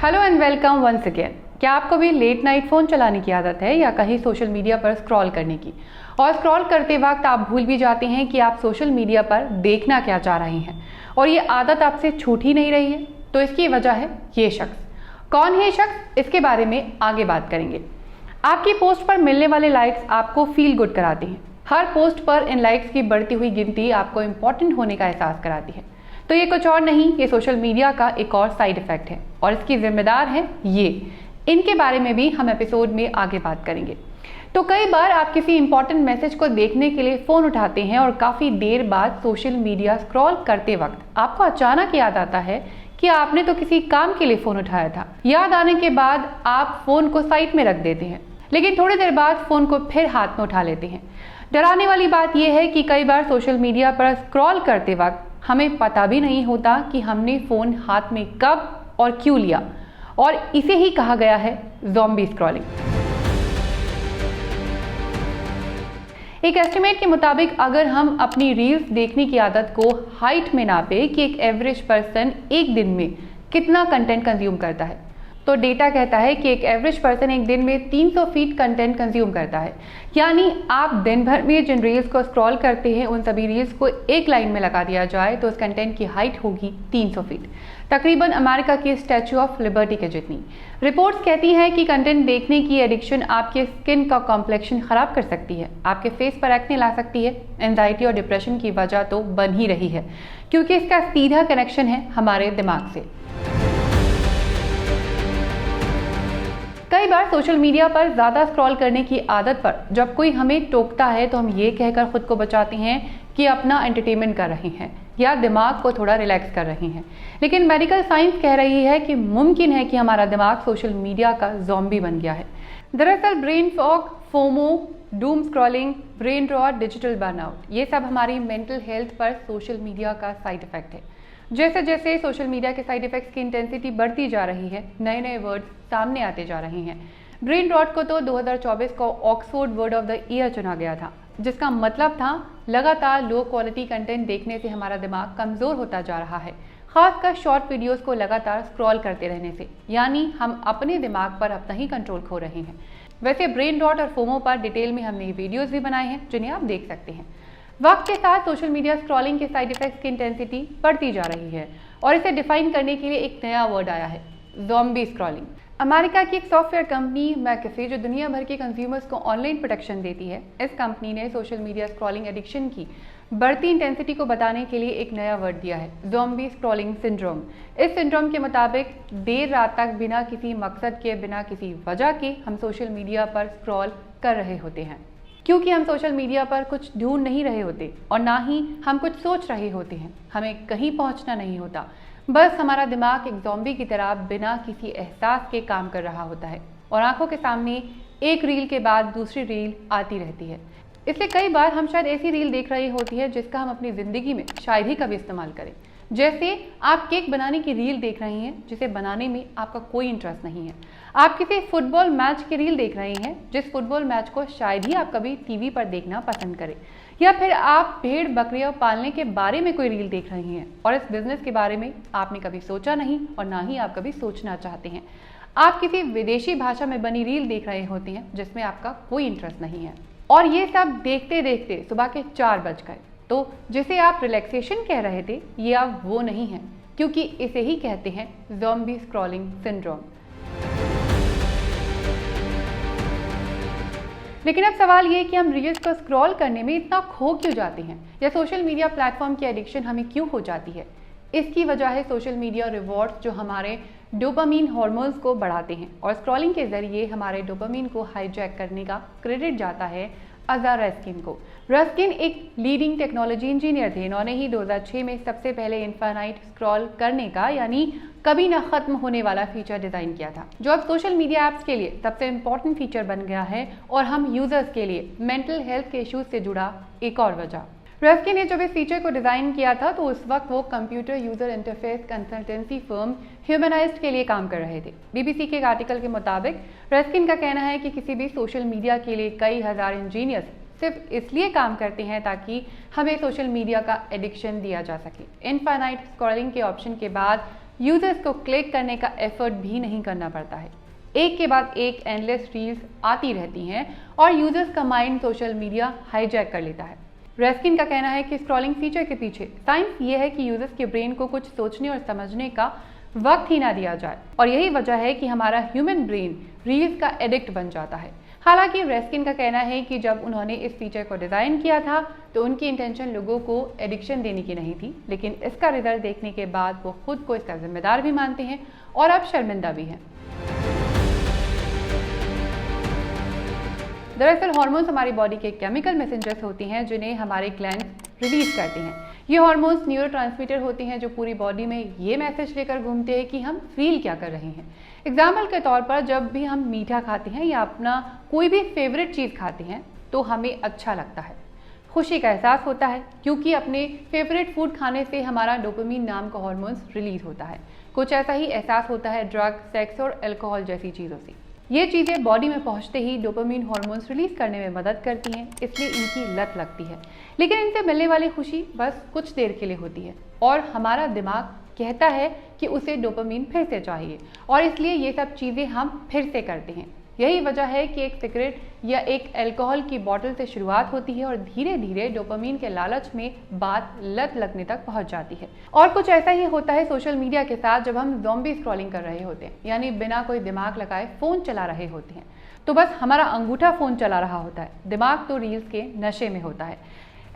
Hello and welcome once again. क्या आपको भी लेट नाइट फ़ोन चलाने की आदत है या कहीं सोशल मीडिया पर स्क्रॉल करने की, और स्क्रॉल करते वक्त आप भूल भी जाते हैं कि आप सोशल मीडिया पर देखना क्या चाह रहे हैं और ये आदत आपसे छूट ही नहीं रही है? तो इसकी वजह है ये शख्स। कौन है ये शख्स, इसके बारे में आगे बात करेंगे। आपकी पोस्ट पर मिलने वाले लाइक्स आपको फील गुड कराते हैं। हर पोस्ट पर इन लाइक्स की बढ़ती हुई गिनती आपको इम्पोर्टेंट होने का एहसास कराती है। तो ये कुछ और नहीं, ये सोशल मीडिया का एक और साइड इफेक्ट है और इसकी जिम्मेदार है ये। इनके बारे में भी हम एपिसोड में आगे बात करेंगे। तो कई बार आप किसी इंपॉर्टेंट मैसेज को देखने के लिए फ़ोन उठाते हैं और काफ़ी देर बाद सोशल मीडिया स्क्रॉल करते वक्त आपको अचानक याद आता है कि आपने तो किसी काम के लिए फ़ोन उठाया था। याद आने के बाद आप फ़ोन को साइड में रख देते हैं, लेकिन थोड़ी देर बाद फ़ोन को फिर हाथ में उठा लेते हैं। डराने वाली बात यह है कि कई बार सोशल मीडिया पर स्क्रॉल करते वक्त हमें पता भी नहीं होता कि हमने फ़ोन हाथ में कब और क्यों लिया, और इसे ही कहा गया है ज़ॉम्बी स्क्रॉलिंग। एक एस्टिमेट के मुताबिक अगर हम अपनी रील्स देखने की आदत को हाइट में नापे कि एक एवरेज पर्सन एक दिन में कितना कंटेंट कंज्यूम करता है, तो डेटा कहता है कि एक एवरेज पर्सन एक दिन में 300 फीट कंटेंट कंज्यूम करता है। यानी आप दिन भर में जिन रील्स को स्क्रॉल करते हैं उन सभी रील्स को एक लाइन में लगा दिया जाए तो उस कंटेंट की हाइट होगी 300 फीट, तकरीबन अमेरिका की स्टैच्यू ऑफ लिबर्टी के जितनी। रिपोर्ट्स कहती हैं कि कंटेंट देखने की एडिक्शन आपके स्किन का कॉम्प्लेक्शन खराब कर सकती है, आपके फेस पर एक्ने ला सकती है। एंजाइटी और डिप्रेशन की वजह तो बन ही रही है, क्योंकि इसका सीधा कनेक्शन है हमारे दिमाग से। कई बार सोशल मीडिया पर ज़्यादा स्क्रॉल करने की आदत पर जब कोई हमें टोकता है तो हम ये कहकर खुद को बचाते हैं कि अपना एंटरटेनमेंट कर रहे हैं या दिमाग को थोड़ा रिलैक्स कर रहे हैं। लेकिन मेडिकल साइंस कह रही है कि मुमकिन है कि हमारा दिमाग सोशल मीडिया का ज़ॉम्बी बन गया है। दरअसल brain fog, FOMO, doom scrolling, brain rot, digital burnout, ये सब हमारी मेंटल हेल्थ पर सोशल मीडिया का साइड इफेक्ट है। जैसे जैसे सोशल मीडिया के साइड इफेक्ट्स की इंटेंसिटी बढ़ती जा रही है, नए नए वर्ड्स सामने आते जा रहे हैं। ब्रेन रॉट को तो 2024 को Oxford word of the year चुना गया था, जिसका मतलब था लगातार लो क्वालिटी कंटेंट देखने से हमारा दिमाग कमज़ोर होता जा रहा है, खासकर शॉर्ट वीडियोस को लगातार स्क्रॉल करते रहने से। यानी हम अपने दिमाग पर अपना ही कंट्रोल खो रहे हैं। वैसे ब्रेन रॉट और फोमो पर डिटेल में हमने वीडियोज़ भी बनाए हैं जिन्हें आप देख सकते हैं। वक्त के साथ सोशल मीडिया स्क्रॉलिंग के साइड इफेक्ट्स की इंटेंसिटी बढ़ती जा रही है और इसे डिफाइन करने के लिए एक नया वर्ड आया है, ज़ॉम्बी स्क्रॉलिंग। अमेरिका की एक सॉफ्टवेयर कंपनी मैकेफे, जो दुनिया भर के कंज्यूमर्स को ऑनलाइन प्रोटेक्शन देती है, इस कंपनी ने सोशल मीडिया स्क्रॉलिंग एडिक्शन की बढ़ती इंटेंसिटी को बताने के लिए एक नया वर्ड दिया है, ज़ॉम्बी स्क्रॉलिंग सिंड्रोम। इस सिंड्रोम के मुताबिक देर रात तक बिना किसी मकसद के, बिना किसी वजह के हम सोशल मीडिया पर स्क्रॉल कर रहे होते हैं, क्योंकि हम सोशल मीडिया पर कुछ ढूंढ नहीं रहे होते और ना ही हम कुछ सोच रहे होते हैं। हमें कहीं पहुंचना नहीं होता, बस हमारा दिमाग एक ज़ॉम्बी की तरह बिना किसी एहसास के काम कर रहा होता है और आंखों के सामने एक रील के बाद दूसरी रील आती रहती है। इसलिए कई बार हम शायद ऐसी रील देख रही होती है जिसका हम अपनी ज़िंदगी में शायद ही कभी इस्तेमाल करें। जैसे आप केक बनाने की रील देख रही हैं जिसे बनाने में आपका कोई इंटरेस्ट नहीं है। आप किसी फुटबॉल मैच की रील देख रही हैं जिस फुटबॉल मैच को शायद ही आप कभी टीवी पर देखना पसंद करें। या फिर आप भेड़ बकरियां पालने के बारे में कोई रील देख रही हैं और इस बिजनेस के बारे में आपने कभी सोचा नहीं और ना ही आप कभी सोचना चाहते हैं। आप किसी विदेशी भाषा में बनी रील देख रहे होते हैं जिसमें आपका कोई इंटरेस्ट नहीं है, और ये सब देखते देखते सुबह के 4 बज गए। तो जिसे आप रिलैक्सेशन कह रहे थे, ये अब वो नहीं है, क्योंकि इसे ही कहते हैं ज़ॉम्बी स्क्रॉलिंग सिंड्रोम। लेकिन अब सवाल ये कि हम रील्स को स्क्रॉल करने में इतना खो क्यों जाते हैं, या सोशल मीडिया प्लेटफॉर्म की एडिक्शन हमें क्यों हो जाती है? इसकी वजह है सोशल मीडिया रिवॉर्ड्स, जो हमारे डोपामीन हार्मोन्स को बढ़ाते हैं, और स्क्रॉलिंग के जरिए हमारे डोपामीन को हाईजैक करने का क्रेडिट जाता है अज़ार रस्किन को। रस्किन एक लीडिंग टेक्नोलॉजी इंजीनियर थे। इन्होंने ही 2006 में सबसे पहले इनफाइनाइट स्क्रॉल करने का, यानी कभी ना खत्म होने वाला फीचर डिज़ाइन किया था, जो अब सोशल मीडिया ऐप्स के लिए सबसे इम्पॉर्टेंट फीचर बन गया है और हम यूजर्स के लिए मेंटल हेल्थ के इश्यूज से जुड़ा एक और वजह। रस्किन ने जब इस फीचर को डिज़ाइन किया था तो उस वक्त वो computer user interface consultancy firm humanised के लिए काम कर रहे थे। बीबीसी के एक आर्टिकल के मुताबिक रस्किन का कहना है कि किसी भी सोशल मीडिया के लिए कई हज़ार इंजीनियर्स सिर्फ इसलिए काम करते हैं ताकि हमें सोशल मीडिया का एडिक्शन दिया जा सके। इनफाइनाइट स्क्रॉलिंग के ऑप्शन के बाद यूजर्स को क्लिक करने का एफर्ट भी नहीं करना पड़ता है। एक के बाद एक एंडलेस रील्स आती रहती हैं और यूजर्स का माइंड सोशल मीडिया हाईजैक कर लेता है। रेस्किन का कहना है कि स्क्रॉलिंग फीचर के पीछे साइंस ये है कि यूजर्स के ब्रेन को कुछ सोचने और समझने का वक्त ही ना दिया जाए, और यही वजह है कि हमारा ह्यूमन ब्रेन रील्स का एडिक्ट बन जाता है। हालांकि रेस्किन का कहना है कि जब उन्होंने इस फीचर को डिज़ाइन किया था तो उनकी इंटेंशन लोगों को एडिक्शन देने की नहीं थी, लेकिन इसका रिजल्ट देखने के बाद वो खुद को इसका जिम्मेदार भी मानते हैं और अब शर्मिंदा भी हैं। दरअसल हार्मोन्स हमारी बॉडी के केमिकल मैसेंजर्स होती हैं जिन्हें हमारे ग्लैंड्स रिलीज करते हैं। ये हार्मोन्स न्यूरोट्रांसमीटर होते हैं जो पूरी बॉडी में ये मैसेज लेकर घूमते हैं कि हम फील क्या कर रहे हैं। एग्जाम्पल के तौर पर जब भी हम मीठा खाते हैं या अपना कोई भी फेवरेट चीज़ खाते हैं तो हमें अच्छा लगता है, खुशी का एहसास होता है, क्योंकि अपने फेवरेट फूड खाने से हमारा डोपामिन नाम का हार्मोन्स रिलीज होता है। कुछ ऐसा ही एहसास होता है ड्रग, सेक्स और अल्कोहल जैसी चीज़ों से। ये चीज़ें बॉडी में पहुंचते ही डोपामिन हार्मोन्स रिलीज करने में मदद करती हैं, इसलिए इनकी लत लगती है। लेकिन इनसे मिलने वाली खुशी बस कुछ देर के लिए होती है और हमारा दिमाग कहता है कि उसे डोपामिन फिर से चाहिए, और इसलिए ये सब चीज़ें हम फिर से करते हैं। यही वजह है कि एक सिगरेट या एक अल्कोहल की बोतल से शुरुआत होती है और धीरे धीरे डोपामिन के लालच में बात लत लगने तक पहुंच जाती है। और कुछ ऐसा ही होता है सोशल मीडिया के साथ जब हम ज़ॉम्बी स्क्रॉलिंग कर रहे होते हैं, यानी बिना कोई दिमाग लगाए फ़ोन चला रहे होते हैं। तो बस हमारा अंगूठा फ़ोन चला रहा होता है, दिमाग तो रील्स के नशे में होता है।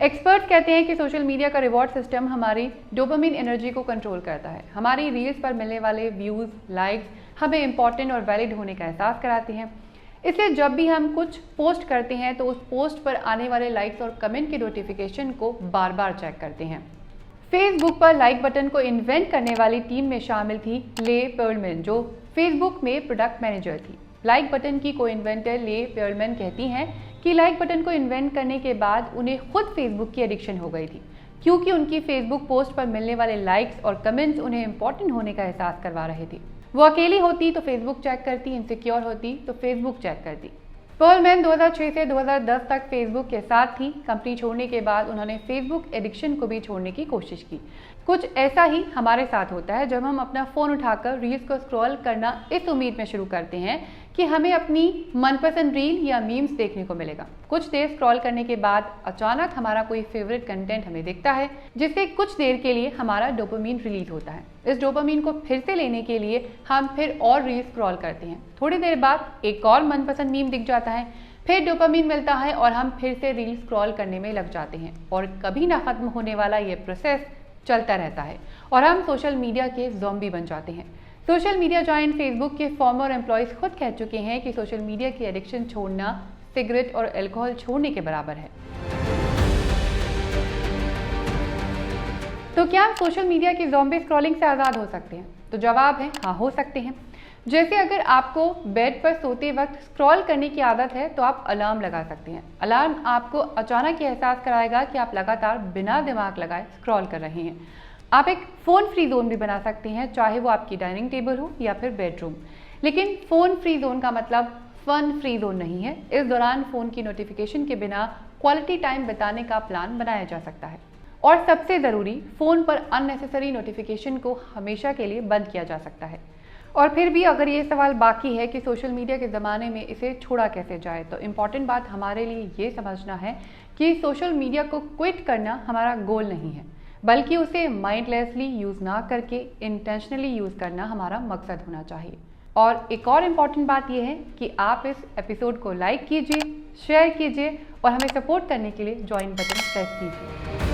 एक्सपर्ट कहते हैं कि सोशल मीडिया का रिवॉर्ड सिस्टम हमारी डोपामिन एनर्जी को कंट्रोल करता है। हमारी रील्स पर मिलने वाले व्यूज़, लाइक्स हमें इंपॉर्टेंट और वैलिड होने का एहसास कराते हैं। इसलिए जब भी हम कुछ पोस्ट करते हैं तो उस पोस्ट पर आने वाले लाइक्स और कमेंट के नोटिफिकेशन को बार बार चेक करते हैं। फेसबुक पर लाइक बटन को इन्वेंट करने वाली टीम में शामिल थी ले पर्लमैन, जो फेसबुक में प्रोडक्ट मैनेजर थी। लाइक बटन की को इन्वेंटर ले पर्लमैन कहती हैं कि लाइक बटन को इन्वेंट करने के बाद उन्हें खुद फेसबुक की एडिक्शन हो गई थी, क्योंकि उनकी फेसबुक पोस्ट पर मिलने वाले लाइक्स और कमेंट्स उन्हें इंपॉर्टेंट होने का एहसास करवा रहे थे। वो अकेली होती तो फेसबुक चेक करती, इनसिक्योर होती तो फेसबुक चेक करती। पर्लमैन 2006 से 2010 तक फेसबुक के साथ थी। कंपनी छोड़ने के बाद उन्होंने फेसबुक एडिक्शन को भी छोड़ने की कोशिश की। कुछ ऐसा ही हमारे साथ होता है जब हम अपना फ़ोन उठाकर रील्स को स्क्रॉल करना इस उम्मीद में शुरू करते हैं कि हमें अपनी मनपसंद रील या मीम्स देखने को मिलेगा। कुछ देर स्क्रॉल करने के बाद अचानक हमारा कोई फेवरेट कंटेंट हमें दिखता है, जिससे कुछ देर के लिए हमारा डोपामिन रिलीज होता है। इस डोपामिन को फिर से लेने के लिए हम फिर और रील स्क्रॉल करते हैं। थोड़ी देर बाद एक और मनपसंद मीम दिख जाता है, फिर डोपामिन मिलता है और हम फिर से रील स्क्रॉल करने में लग जाते हैं, और कभी ना खत्म होने वाला ये प्रोसेस चलता रहता है और हम सोशल मीडिया के ज़ॉम्बी बन जाते हैं। सोशल मीडिया जॉइंट फेसबुक के फॉर्मर एम्प्लॉयज़ खुद कह चुके हैं कि सोशल मीडिया की एडिक्शन छोड़ना सिगरेट और अल्कोहल छोड़ने के बराबर है। तो क्या हम सोशल मीडिया की ज़ॉम्बी स्क्रॉलिंग से आज़ाद हो सकते हैं? तो जवाब है हाँ, हो सकते हैं। जैसे अगर आपको बेड पर सोते वक्त स्क्रॉल करने की आदत है तो आप अलार्म लगा सकते हैं। अलार्म आपको अचानक ये एहसास कराएगा कि आप लगातार बिना दिमाग लगाए स्क्रॉल कर रहे हैं। आप एक फ़ोन फ्री जोन भी बना सकते हैं, चाहे वो आपकी डाइनिंग टेबल हो या फिर बेडरूम। लेकिन फ़ोन फ्री जोन का मतलब फन फ्री जोन नहीं है। इस दौरान फ़ोन की नोटिफिकेशन के बिना क्वालिटी टाइम बिताने का प्लान बनाया जा सकता है। और सबसे ज़रूरी, फ़ोन पर अननेसेसरी नोटिफिकेशन को हमेशा के लिए बंद किया जा सकता है। और फिर भी अगर ये सवाल बाकी है कि सोशल मीडिया के ज़माने में इसे छोड़ा कैसे जाए, तो इम्पॉर्टेंट बात हमारे लिए ये समझना है कि सोशल मीडिया को क्विट करना हमारा गोल नहीं है, बल्कि उसे माइंडलेसली यूज़ ना करके इंटेंशनली यूज़ करना हमारा मकसद होना चाहिए। और एक और इम्पॉर्टेंट बात यह है कि आप इस एपिसोड को लाइक कीजिए, शेयर कीजिए और हमें सपोर्ट करने के लिए ज्वाइन बटन प्रेस कीजिए।